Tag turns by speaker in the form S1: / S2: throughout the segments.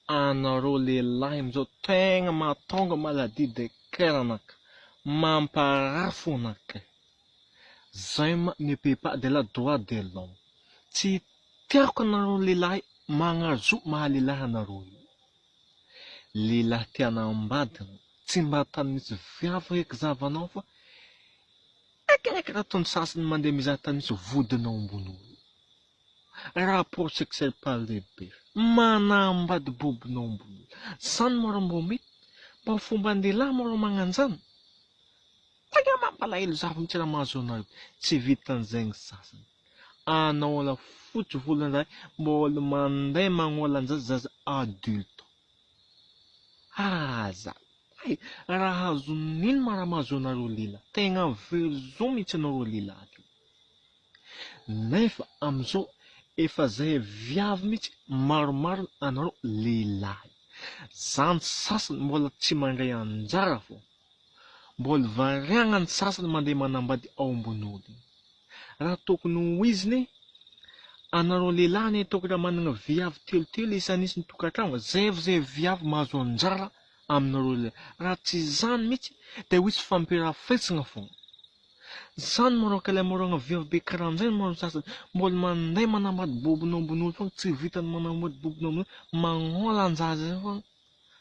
S1: Anareo lehilahy amizao tegna mahatonga maladie de cœur anaka. Mamparary fonaka. Zay ma ne peut pas de la droit de l'homme. Tsy tiako anareo lehilahy magnazo mahalehilahy anareo io. Lehilahy te hanambadina, tsy mba tany misy viavy eky zavanao fa ekereka raha tony sasany mandeha mizaha tany misy vodinao ambon'olo. Rapport sexuel par lehibe. Manambady bobinao ambon'olo. Zany mora mbô mety. Mba fomba an-dehilahy mora magnanjany. Tegna mampalahelo zaho mihitsy raha mahazo anareo. Tsy vitan'izay sasany. Anao la fotsy volan'izay mbola mandeha magnolan-zaza adulto. Aza. Raha azo nino ma raha mahazo anareo lehilahy? Tegna verzon mihitsy anareo lehilahy. Nefa amizao efa zay viavy mihitsy maromaro anareo lehilahy. Zany sasany mbola tsy mandray anjara fô. Mbola variagna ny sasany mandeha manambady ao ambon'olo. Raha tokony ho iziny, anareo lehilahy ne tokony raha manana viavy telotelo isan'isany tokantrano, zay viavy mahazo anjara aminareo lehilahy. Raha tsy zany mihitsy dia ho isy fampiarafetsina foana. Zany mora ka ilay moragna viavy be karan'izay mora sasany mbola mandeha manambady bobinao ambon'olo foana, tsy vitany manambady bobinao ambon'olo, magnolan-jaza foana.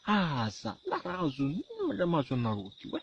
S1: Aza, la raha azo nino raha mahazo anareo ty hoe.